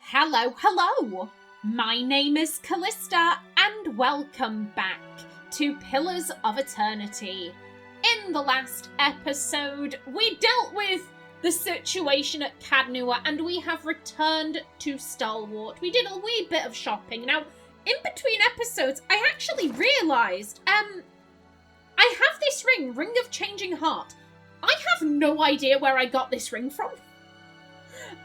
Hello, hello! My name is Callista, and welcome back to Pillars of Eternity. In the last episode, we dealt with the situation at Cadnua, and we have returned to Stalwart. We did a wee bit of shopping. Now, in between episodes, I actually realised, I have this ring, Ring of Changing Heart. I have no idea where I got this ring from.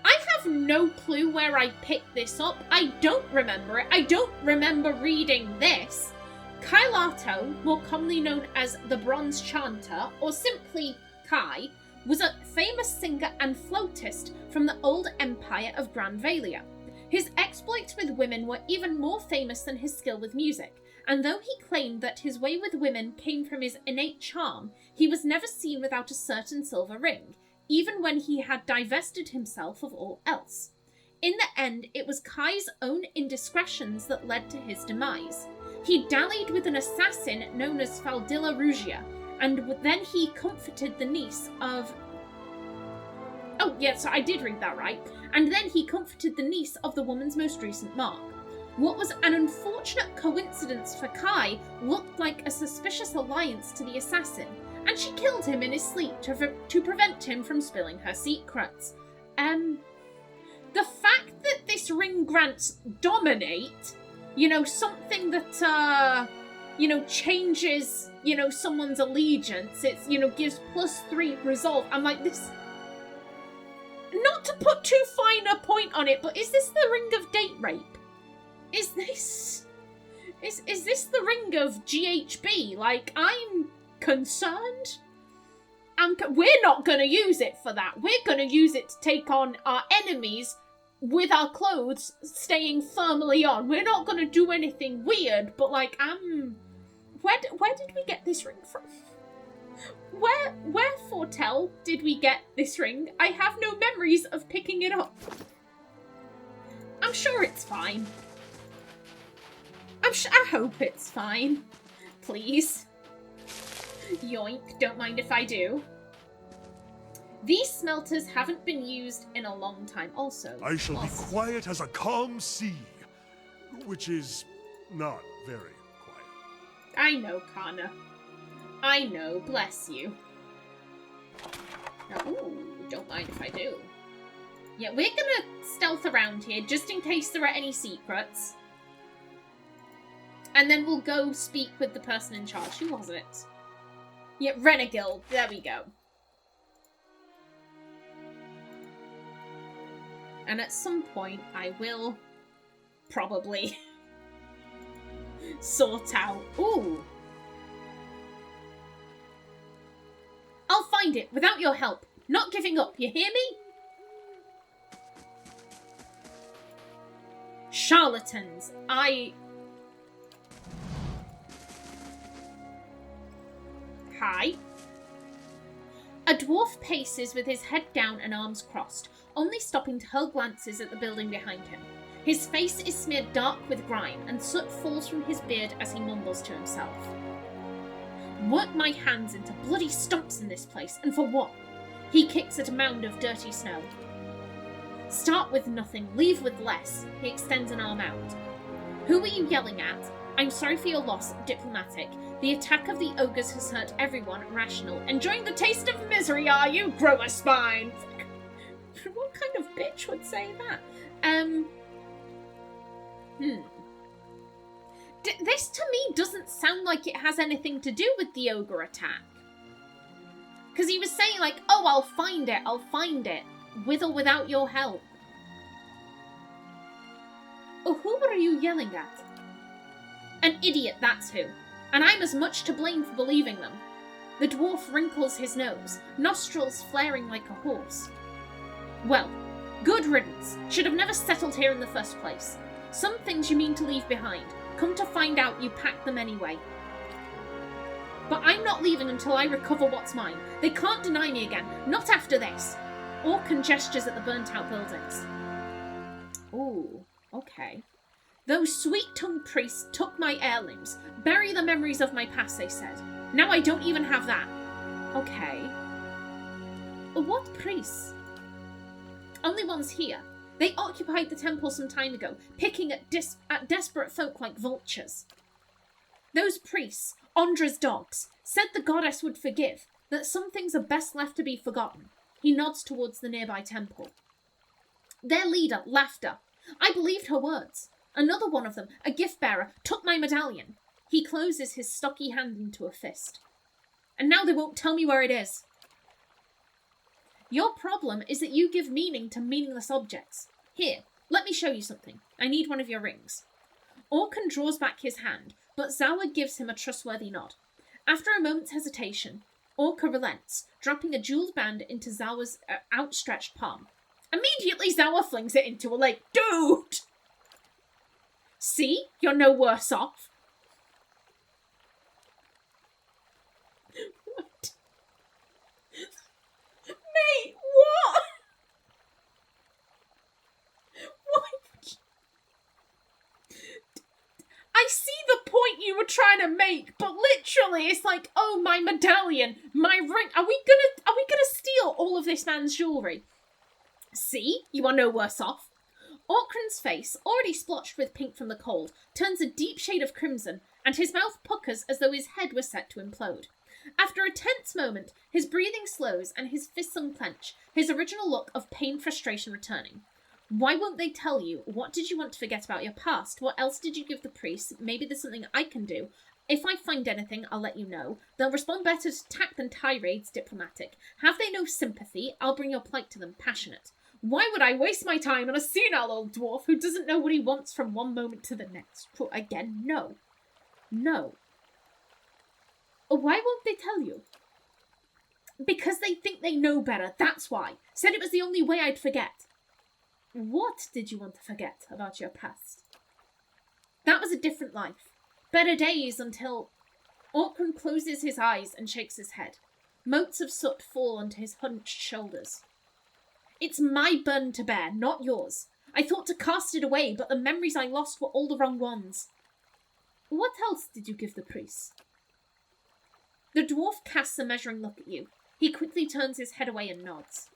I have no clue where I picked this up. I don't remember it. I don't remember reading this. Kailato, more commonly known as the Bronze Chanter, or simply Kai, was a famous singer and flautist from the old empire of Grand Valia. His exploits with women were even more famous than his skill with music, and though he claimed that his way with women came from his innate charm, he was never seen without a certain silver ring, even when he had divested himself of all else. In the end, it was Kai's own indiscretions that led to his demise. He dallied with an assassin known as Faldilla Rugia, and then he comforted the niece of... Oh, yeah, so I did read that right. And then he comforted the niece of the woman's most recent mark. What was an unfortunate coincidence for Kai looked like a suspicious alliance to the assassin, and she killed him in his sleep to prevent him from spilling her secrets. The fact that this ring grants dominate, something that, changes, someone's allegiance, it's, gives +3 resolve. I'm like, this... Not to put too fine a point on it, but is this the ring of date rape? Is this the ring of GHB? Like, I'm concerned. We're not going to use it for that. We're going to use it to take on our enemies with our clothes staying firmly on. We're not going to do anything weird, but like, where did we get this ring from? Where Fortell did we get this ring? I have no memories of picking it up. I'm sure it's fine. I hope it's fine. Please. Yoink, don't mind if I do. These smelters haven't been used in a long time also. I shall be quiet as a calm sea, which is not very quiet. I know, Kana. I know, bless you. Now, ooh, don't mind if I do. Yeah, we're gonna stealth around here, just in case there are any secrets. And then we'll go speak with the person in charge. Who was it? Yeah, Renengild. There we go. And at some point, I will probably sort out... Ooh! I'll find it without your help. Not giving up, you hear me? Charlatans. Hi. A dwarf paces with his head down and arms crossed, only stopping to hurl glances at the building behind him. His face is smeared dark with grime, and soot falls from his beard as he mumbles to himself. Work my hands into bloody stumps in this place, and for what? He kicks at a mound of dirty snow. Start with nothing, leave with less. He extends an arm out. Who are you yelling at? I'm sorry for your loss, diplomatic. The attack of the ogres has hurt everyone, rational. Enjoying the taste of misery, are you? Grow a spine! What kind of bitch would say that? This to me doesn't sound like it has anything to do with the ogre attack. Because he was saying like, oh, I'll find it, with or without your help. Oh, who are you yelling at? An idiot, that's who. And I'm as much to blame for believing them. The dwarf wrinkles his nose, nostrils flaring like a horse. Well, good riddance. Should have never settled here in the first place. Some things you mean to leave behind. Come to find out you packed them anyway. But I'm not leaving until I recover what's mine. They can't deny me again. Not after this. Orcan gestures at the burnt-out buildings. Ooh, okay. Those sweet-tongued priests took my heirlooms. Bury the memories of my past, they said. Now I don't even have that. Okay. What priests? Only ones here. They occupied the temple some time ago, picking at desperate folk like vultures. Those priests, Ondra's dogs, said the goddess would forgive, that some things are best left to be forgotten. He nods towards the nearby temple. Their leader, Laughter. I believed her words. Another one of them, a gift-bearer, took my medallion. He closes his stocky hand into a fist. And now they won't tell me where it is. Your problem is that you give meaning to meaningless objects. Here, let me show you something. I need one of your rings. Orkan draws back his hand, but Zawa gives him a trustworthy nod. After a moment's hesitation, Orka relents, dropping a jeweled band into Zawa's outstretched palm. Immediately, Zawa flings it into a lake. Dude! See? You're no worse off. What? Mate, what? Why would you... I see the point you were trying to make, but literally it's like, oh, my medallion, my ring. Are we gonna steal all of this man's jewellery? See? You are no worse off. Orkran's face, already splotched with pink from the cold, turns a deep shade of crimson, and his mouth puckers as though his head was set to implode. After a tense moment, his breathing slows and his fists unclench, his original look of pained frustration returning. Why won't they tell you? What did you want to forget about your past? What else did you give the priest? Maybe there's something I can do. If I find anything, I'll let you know. They'll respond better to tact than tirades, diplomatic. Have they no sympathy? I'll bring your plight to them, passionate. Why would I waste my time on a senile old dwarf who doesn't know what he wants from one moment to the next? Again, no. No. Why won't they tell you? Because they think they know better, that's why. Said it was the only way I'd forget. What did you want to forget about your past? That was a different life. Better days until... Orkran closes his eyes and shakes his head. Motes of soot fall onto his hunched shoulders. It's my burden to bear, not yours. I thought to cast it away, but the memories I lost were all the wrong ones. What else did you give the priest? The dwarf casts a measuring look at you. He quickly turns his head away and nods.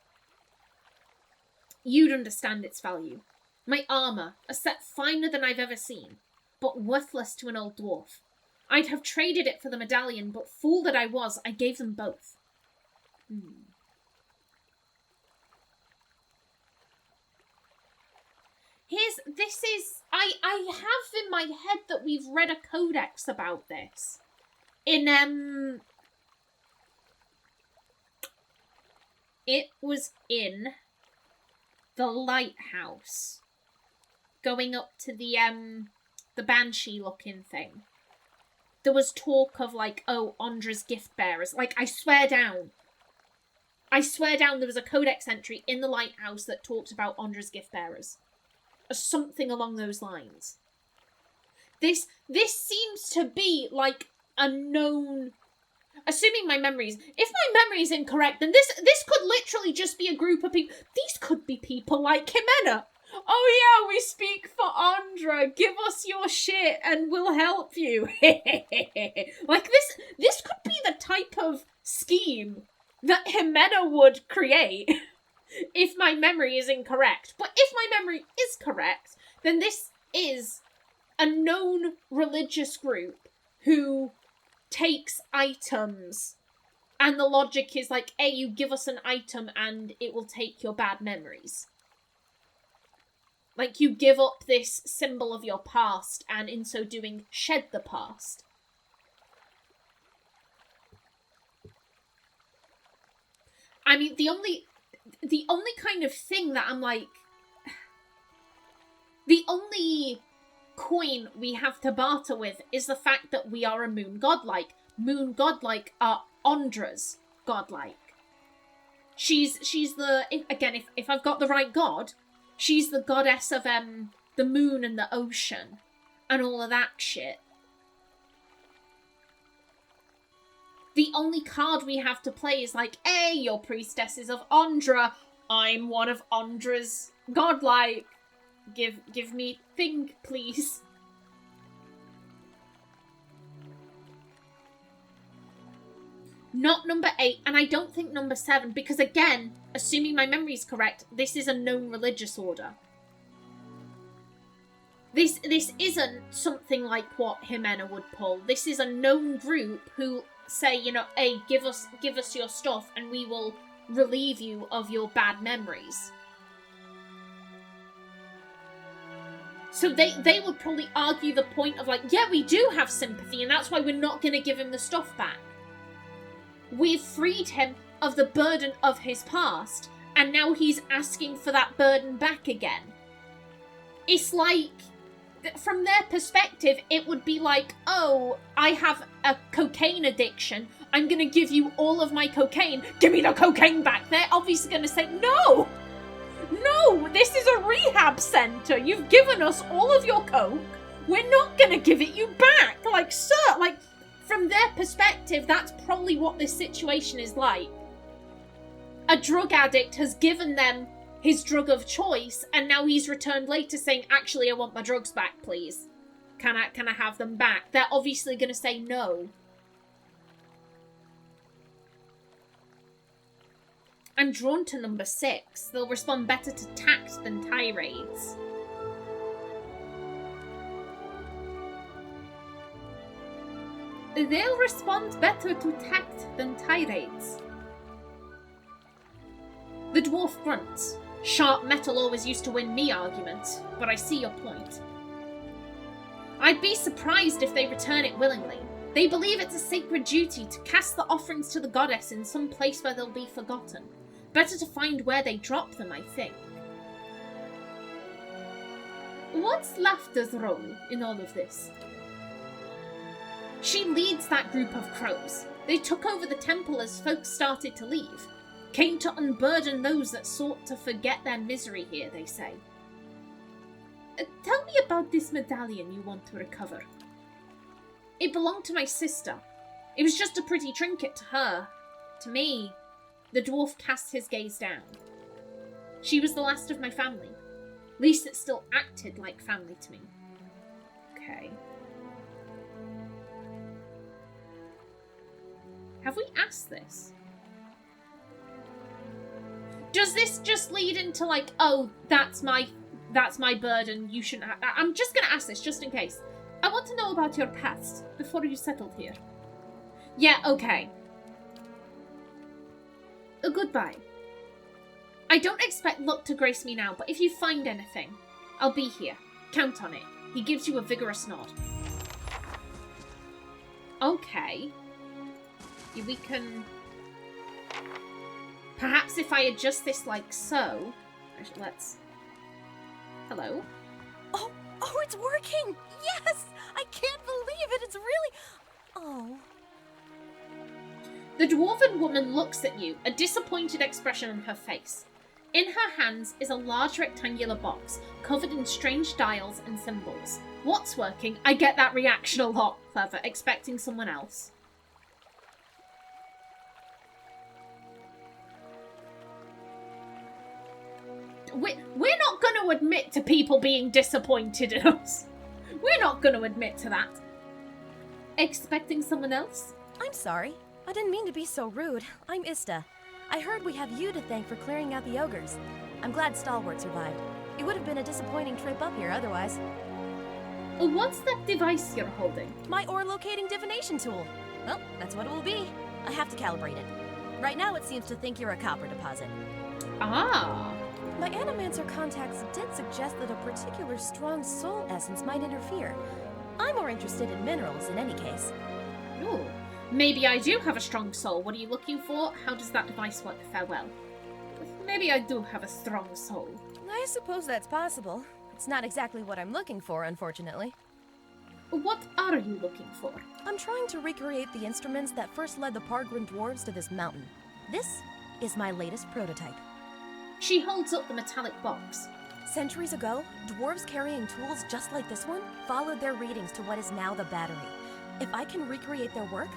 You'd understand its value. My armour, a set finer than I've ever seen, but worthless to an old dwarf. I'd have traded it for the medallion, but fool that I was, I gave them both. I have in my head that we've read a codex about this. It was in the lighthouse. Going up to the banshee looking thing. There was talk of like, oh, Ondra's gift bearers. Like, I swear down there was a codex entry in the lighthouse that talked about Ondra's gift bearers. Or something along those lines. This seems to be like a known... Assuming my memories... If my memory is incorrect, then this could literally just be a group of people. These could be people like Ximena. Oh yeah, we speak for Ondra. Give us your shit and we'll help you. Like this could be the type of scheme that Ximena would create if my memory is incorrect. But if my memory is correct, then this is a known religious group who takes items, and the logic is like, hey, you give us an item and it will take your bad memories. Like, you give up this symbol of your past, and in so doing, shed the past. I mean, the only kind of thing that I'm like... The only coin we have to barter with is the fact that we are a moon godlike. Moon godlike are Ondra's godlike. She's the... If I've got the right god... She's the goddess of the moon and the ocean and all of that shit. The only card we have to play is like, hey, you're priestesses of Ondra. I'm one of Ondra's godlike. Give me thing, please. Not number 8, and I don't think number 7, because again, assuming my memory is correct, this is a known religious order. This isn't something like what Ximena would pull. This is a known group who say, you know, hey, give us your stuff and we will relieve you of your bad memories. So they would probably argue the point of like, yeah, we do have sympathy and that's why we're not going to give him the stuff back. We've freed him of the burden of his past and now he's asking for that burden back again. It's like, from their perspective, it would be like, oh, I have a cocaine addiction. I'm going to give you all of my cocaine. Give me the cocaine back. They're obviously going to say, no! No, this is a rehab center. You've given us all of your coke. We're not going to give it you back. Like, sir, like, from their perspective, that's probably what this situation is like. A drug addict has given them his drug of choice, and now he's returned later saying, actually, I want my drugs back, please. Can I have them back? They're obviously going to say no. I'm drawn to number 6. They'll respond better to tact than tirades. They'll respond better to tact than tirades. The dwarf grunts. Sharp metal always used to win me arguments, but I see your point. I'd be surprised if they return it willingly. They believe it's a sacred duty to cast the offerings to the goddess in some place where they'll be forgotten. Better to find where they drop them, I think. What's Laughter's role in all of this? She leads that group of crows. They took over the temple as folks started to leave. Came to unburden those that sought to forget their misery here, they say. Tell me about this medallion you want to recover. It belonged to my sister. It was just a pretty trinket to her. To me, the dwarf cast his gaze down. She was the last of my family. At least it still acted like family to me. Okay. Have we asked this? Does this just lead into like, oh, that's my burden, you shouldn't have... I'm just gonna ask this, just in case. I want to know about your past, before you settled here. Yeah, okay. Goodbye. I don't expect luck to grace me now, but if you find anything, I'll be here. Count on it. He gives you a vigorous nod. Okay. We can... Perhaps if I adjust this like so... Let's... Hello? Oh, it's working! Yes! I can't believe it! It's really... Oh... The dwarven woman looks at you, a disappointed expression on her face. In her hands is a large rectangular box, covered in strange dials and symbols. What's working? I get that reaction a lot. Clever, expecting someone else. We're not going to admit to people being disappointed in us. We're not going to admit to that. Expecting someone else? I'm sorry. I didn't mean to be so rude. I'm Ista. I heard we have you to thank for clearing out the ogres. I'm glad Stalwart survived. It would have been a disappointing trip up here otherwise. What's that device you're holding? My ore-locating divination tool. Well, that's what it will be. I have to calibrate it. Right now it seems to think you're a copper deposit. Ah. My animancer contacts did suggest that a particular strong soul essence might interfere. I'm more interested in minerals in any case. Ooh. Maybe I do have a strong soul. What are you looking for? How does that device work? Farewell. Maybe I do have a strong soul. I suppose that's possible. It's not exactly what I'm looking for, unfortunately. What are you looking for? I'm trying to recreate the instruments that first led the Pargrin dwarves to this mountain. This is my latest prototype. She holds up the metallic box. Centuries ago, dwarves carrying tools just like this one followed their readings to what is now the battery. If I can recreate their work,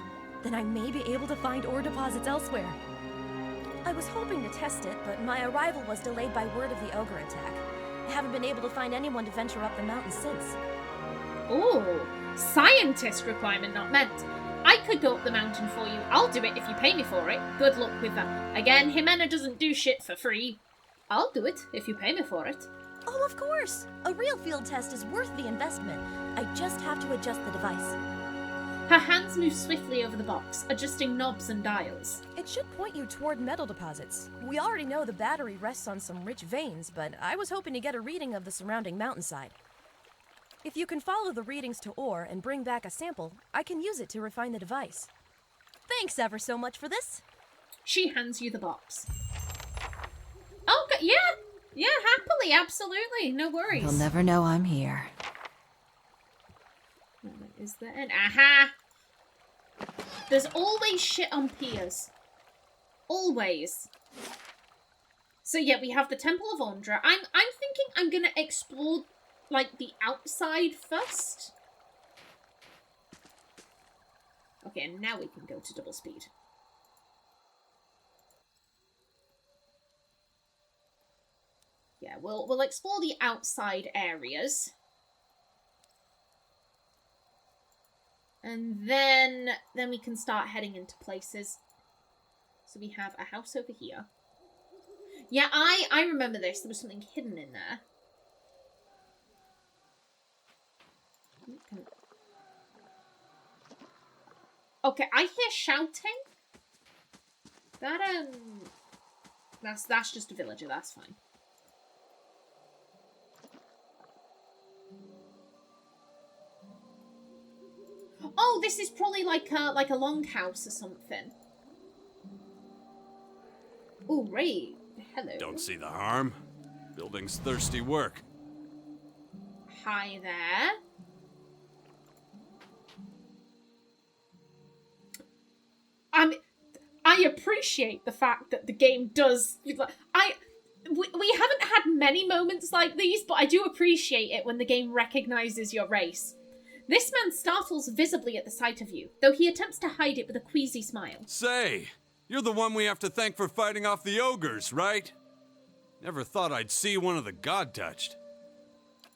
then I may be able to find ore deposits elsewhere. I was hoping to test it, but my arrival was delayed by word of the ogre attack. I haven't been able to find anyone to venture up the mountain since. Oh, scientist requirement not meant. I could go up the mountain for you. I'll do it if you pay me for it. Good luck with that. Again, Ximena doesn't do shit for free. I'll do it if you pay me for it. Oh, of course! A real field test is worth the investment. I just have to adjust the device. Her hands move swiftly over the box, adjusting knobs and dials. It should point you toward metal deposits. We already know the battery rests on some rich veins, but I was hoping to get a reading of the surrounding mountainside. If you can follow the readings to ore and bring back a sample, I can use it to refine the device. Thanks ever so much for this. She hands you the box. Okay, yeah, happily, absolutely, no worries. You'll never know I'm here. Is there an aha? There's always shit on piers. Always. So yeah, we have the Temple of Ondra. I'm thinking I'm gonna explore like the outside first. Okay, and now we can go to double speed. Yeah, we'll explore the outside areas. And then we can start heading into places. So we have a house over here. Yeah, I remember this. There was something hidden in there. Okay, I hear shouting. That's just a villager, that's fine. Oh, this is probably like a longhouse or something. Oh, Ray. Hello. Don't see the harm. Building's thirsty work. Hi there. I appreciate the fact that the game does. We haven't had many moments like these, but I do appreciate it when the game recognizes your race. This man startles visibly at the sight of you, though he attempts to hide it with a queasy smile. Say, you're the one we have to thank for fighting off the ogres, right? Never thought I'd see one of the God-touched.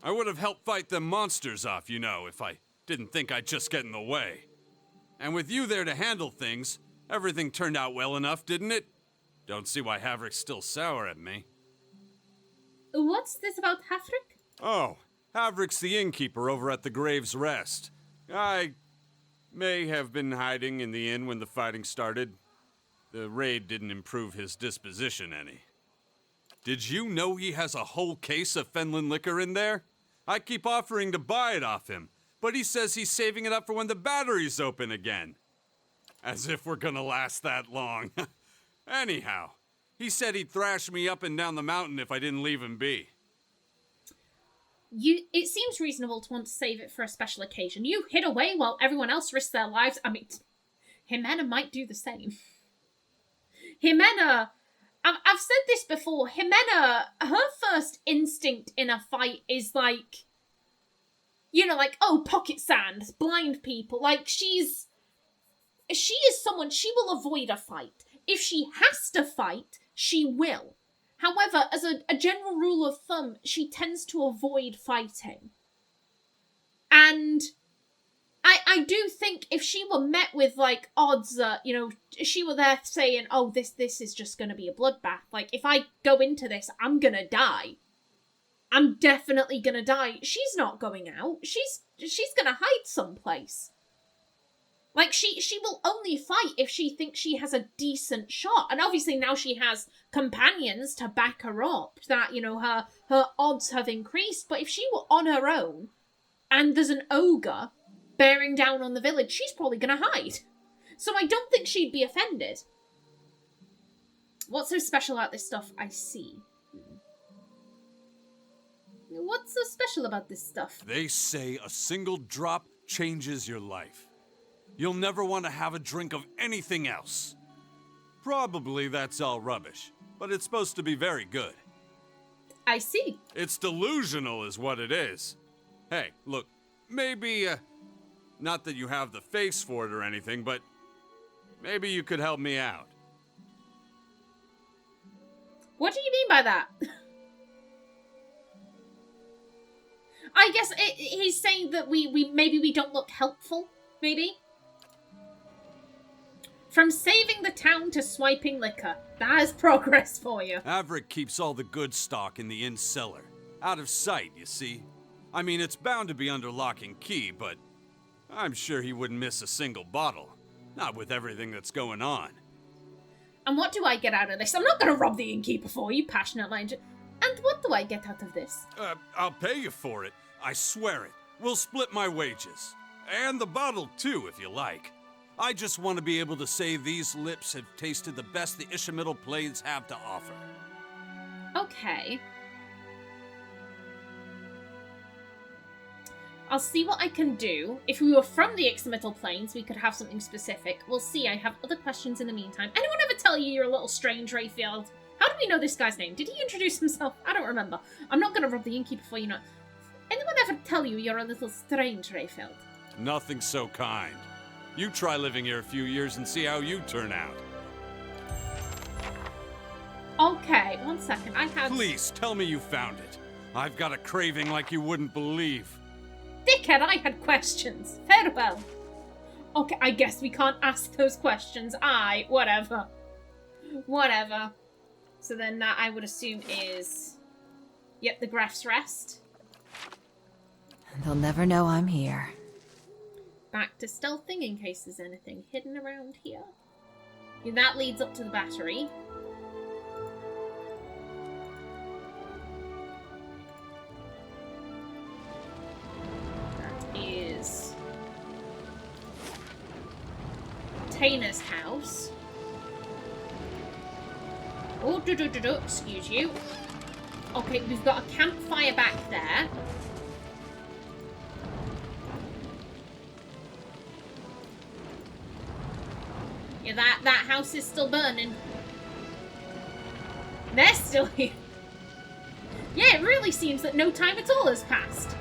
I would have helped fight them monsters off, you know, if I didn't think I'd just get in the way. And with you there to handle things, everything turned out well enough, didn't it? Don't see why Havrick's still sour at me. What's this about Havrick? Oh, Havrick's the innkeeper over at the Grave's Rest. I may have been hiding in the inn when the fighting started. The raid didn't improve his disposition any. Did you know he has a whole case of Fenland liquor in there? I keep offering to buy it off him, but he says he's saving it up for when the battery's open again. As if we're gonna last that long. Anyhow, he said he'd thrash me up and down the mountain if I didn't leave him be. It seems reasonable to want to save it for a special occasion. You hid away while everyone else risked their lives. I mean, Ximena might do the same. Ximena, I've said this before, Ximena, her first instinct in a fight is like, you know, like, oh, pocket sand, blind people. Like, she is someone, she will avoid a fight. If she has to fight, she will. However, as a general rule of thumb, she tends to avoid fighting. And I do think if she were met with, like, odds that, you know, she were there saying, oh, this is just going to be a bloodbath. Like, if I go into this, I'm going to die. I'm definitely going to die. She's not going out. She's going to hide someplace. Like, she will only fight if she thinks she has a decent shot. And obviously now she has companions to back her up. That, you know, her odds have increased. But if she were on her own, and there's an ogre bearing down on the village, she's probably going to hide. So I don't think she'd be offended. What's so special about this stuff? I see. What's so special about this stuff? They say a single drop changes your life. You'll never want to have a drink of anything else. Probably that's all rubbish, but it's supposed to be very good. I see. It's delusional is what it is. Hey, look, maybe, not that you have the face for it or anything, but maybe you could help me out. What do you mean by that? I guess he's saying that maybe we don't look helpful, maybe? From saving the town to swiping liquor. That is progress for you. Havrick keeps all the good stock in the inn cellar. Out of sight, you see. I mean, it's bound to be under lock and key, but I'm sure he wouldn't miss a single bottle. Not with everything that's going on. And what do I get out of this? I'm not going to rob the innkeeper for you, passionate mind. And what do I get out of this? I'll pay you for it. I swear it. We'll split my wages. And the bottle, too, if you like. I just want to be able to say these lips have tasted the best the KallistaPlays have to offer. Okay. I'll see what I can do. If we were from the Ximena Plains, we could have something specific. We'll see. I have other questions in the meantime. Anyone ever tell you you're a little strange, Rayfield? How do we know this guy's name? Did he introduce himself? I don't remember. I'm not going to rob the innkeeper for you not. Anyone ever tell you you're a little strange, Rayfield? Nothing so kind. You try living here a few years and see how you turn out. Okay, 1 second. I have... Please, tell me you found it. I've got a craving like you wouldn't believe. Dickhead, I had questions. Farewell. Okay, I guess we can't ask those questions. Whatever. Whatever. So then that, I would assume, is... Yep, the Graf's Rest. They'll never know I'm here. Back to stealthing in case there's anything hidden around here. Yeah, that leads up to the battery. That is Tana's house. Oh, excuse you. Okay, we've got a campfire back there. Yeah, that house is still burning. They're still here. Yeah, it really seems that no time at all has passed.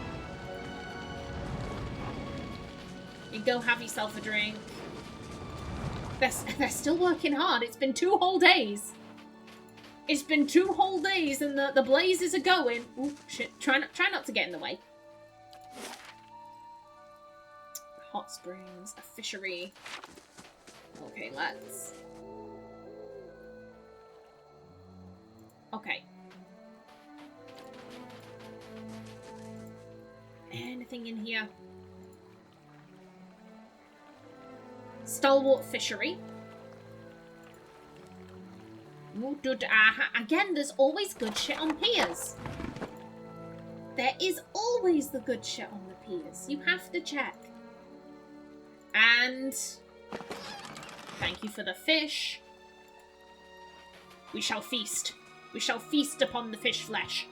You go have yourself a drink. They're still working hard. It's been 2 whole days. It's been 2 whole days and the blazes are going. Oh, shit. Try not to get in the way. Hot springs, a fishery. Okay, let's... Okay. Anything in here? Stalwart fishery. Ooh, again, there's always good shit on piers. There is always the good shit on the piers. You have to check. And... Thank you for the fish. We shall feast. We shall feast upon the fish flesh.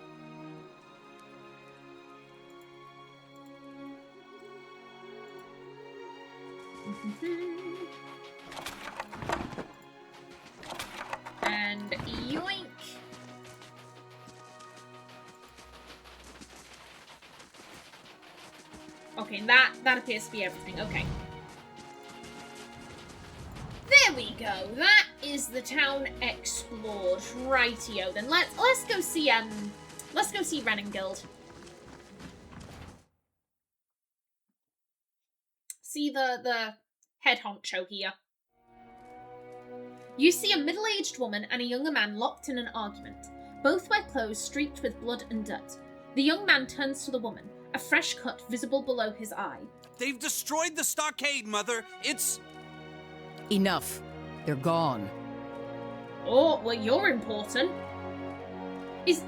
And yoink. Okay, that appears to be everything. Okay. There we go. That is the town explored. Rightio. Then let's go see Renengild. See the head honcho here. You see a middle-aged woman and a younger man locked in an argument. Both wear clothes streaked with blood and dirt. The young man turns to the woman, a fresh cut visible below his eye. They've destroyed the stockade, Mother. It's... Enough. They're gone. Oh, well, you're important. Is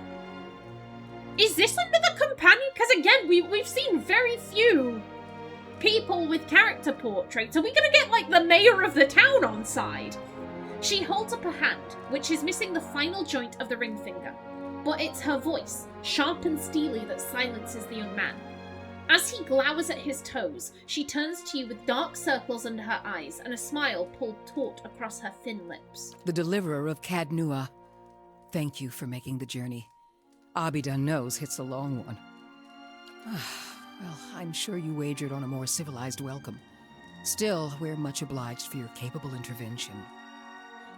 this under the companion? Because again, we've seen very few people with character portraits. Are we gonna get like the mayor of the town on side? She holds up a hand, which is missing the final joint of the ring finger. But it's her voice, sharp and steely, that silences the young man. As he glowers at his toes, she turns to you with dark circles under her eyes and a smile pulled taut across her thin lips. The deliverer of Cadnua. Thank you for making the journey. Abidan knows it's a long one. Well, I'm sure you wagered on a more civilized welcome. Still, we're much obliged for your capable intervention.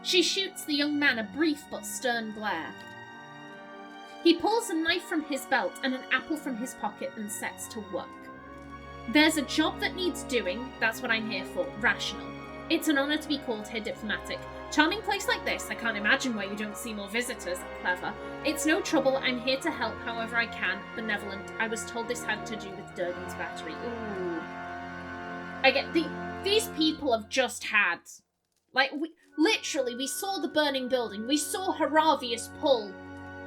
She shoots the young man a brief but stern glare. He pulls a knife from his belt and an apple from his pocket and sets to work. There's a job that needs doing, that's what I'm here for, rational. It's an honour to be called here diplomatic. Charming place like this, I can't imagine why you don't see more visitors. Clever. It's no trouble, I'm here to help however I can. Benevolent. I was told this had to do with Durgan's battery. Ooh. I get these people have just had... Like, we saw the burning building. We saw Haravius pull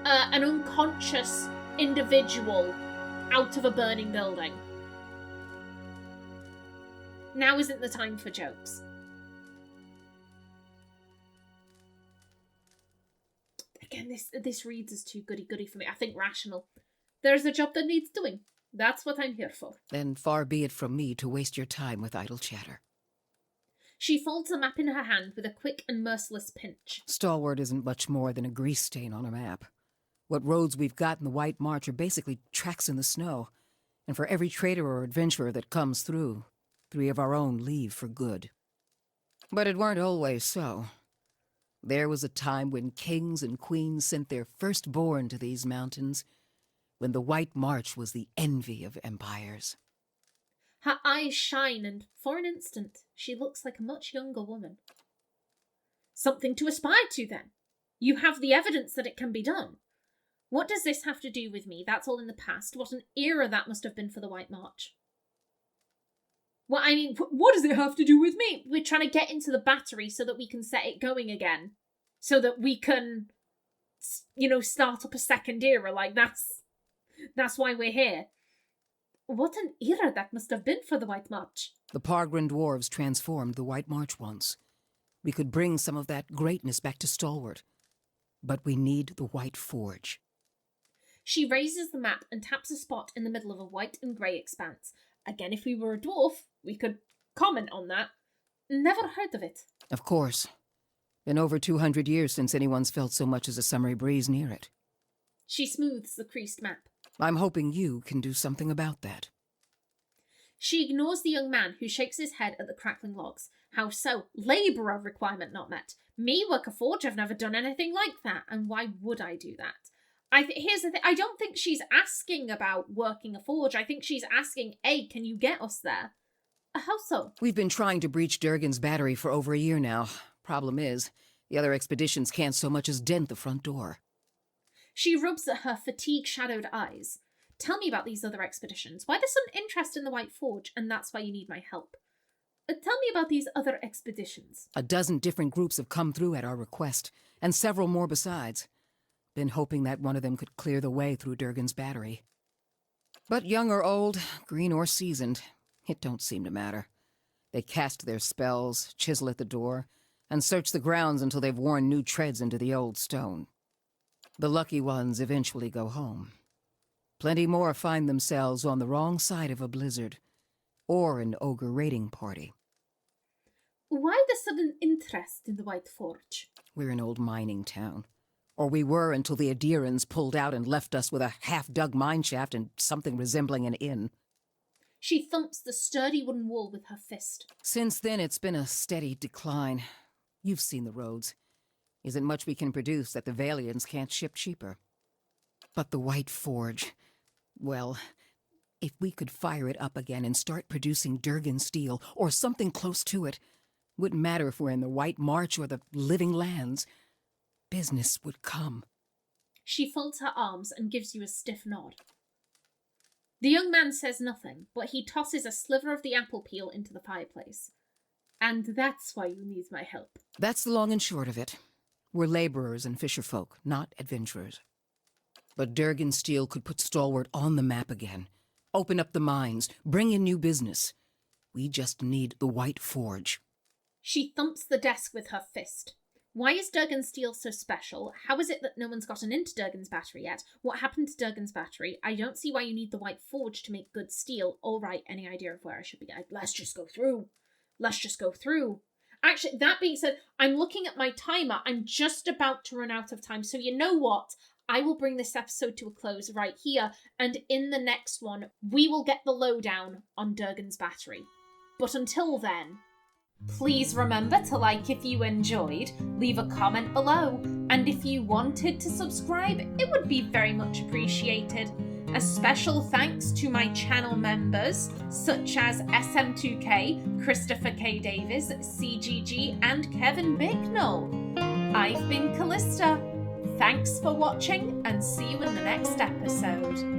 an unconscious individual out of a burning building. Now isn't the time for jokes. Again, this reads as too goody-goody for me. I think rational. There's a job that needs doing. That's what I'm here for. Then far be it from me to waste your time with idle chatter. She folds the map in her hand with a quick and merciless pinch. Stalwart isn't much more than a grease stain on a map. What roads we've got in the White March are basically tracks in the snow. And for every trader or adventurer that comes through, 3 of our own leave for good. But it weren't always so. There was a time when kings and queens sent their firstborn to these mountains, when the White March was the envy of empires. Her eyes shine, and for an instant, she looks like a much younger woman. Something to aspire to, then. You have the evidence that it can be done. What does this have to do with me? That's all in the past. What an era that must have been for the White March. Well, I mean, what does it have to do with me? We're trying to get into the battery so that we can set it going again. So that we can, start up a second era. Like, that's why we're here. What an era that must have been for the White March. The Pargrin dwarves transformed the White March once. We could bring some of that greatness back to Stalwart. But we need the White Forge. She raises the map and taps a spot in the middle of a white and grey expanse. Again, if we were a dwarf, we could comment on that. Never heard of it. Of course. Been over 200 years since anyone's felt so much as a summery breeze near it. She smooths the creased map. I'm hoping you can do something about that. She ignores the young man who shakes his head at the crackling logs. How so? Labourer requirement not met. Me work a forge, I've never done anything like that. And why would I do that? Here's the thing, I don't think she's asking about working a forge. I think she's asking, A, can you get us there? How so? We've been trying to breach Durgan's battery for over a year now. Problem is, the other expeditions can't so much as dent the front door. She rubs at her fatigue-shadowed eyes. Tell me about these other expeditions. Why there's some interest in the White Forge, and that's why you need my help. Tell me about these other expeditions. 12 different groups have come through at our request, and several more besides. Been hoping that one of them could clear the way through Durgan's battery. But young or old, green or seasoned, it don't seem to matter. They cast their spells, chisel at the door, and search the grounds until they've worn new treads into the old stone. The lucky ones eventually go home. Plenty more find themselves on the wrong side of a blizzard, or an ogre raiding party. Why the sudden interest in the White Forge? We're an old mining town. Or we were until the Adirans pulled out and left us with a half-dug mineshaft and something resembling an inn. She thumps the sturdy wooden wall with her fist. Since then, it's been a steady decline. You've seen the roads. Isn't much we can produce that the Valians can't ship cheaper. But the White Forge, well, if we could fire it up again and start producing Durgan steel, or something close to it, wouldn't matter if we're in the White March or the Living Lands, business would come. She folds her arms and gives you a stiff nod. The young man says nothing, but he tosses a sliver of the apple peel into the fireplace. And that's why you need my help. That's the long and short of it. We're laborers and fisherfolk, not adventurers. But Durgan steel could put Stalwart on the map again, open up the mines, bring in new business. We just need the White Forge. She thumps the desk with her fist. Why is Durgan steel so special? How is it that no one's gotten into Durgan's battery yet? What happened to Durgan's battery? I don't see why you need the White Forge to make good steel. All right, any idea of where I should be? Let's just go through. Actually, that being said, I'm looking at my timer. I'm just about to run out of time. So you know what? I will bring this episode to a close right here. And in the next one, we will get the lowdown on Durgan's battery. But until then, please remember to like if you enjoyed, leave a comment below, and if you wanted to subscribe, it would be very much appreciated. A special thanks to my channel members, such as SM2K, Christopher K. Davis, CGG, and Kevin Bicknell. I've been Callista. Thanks for watching, and see you in the next episode.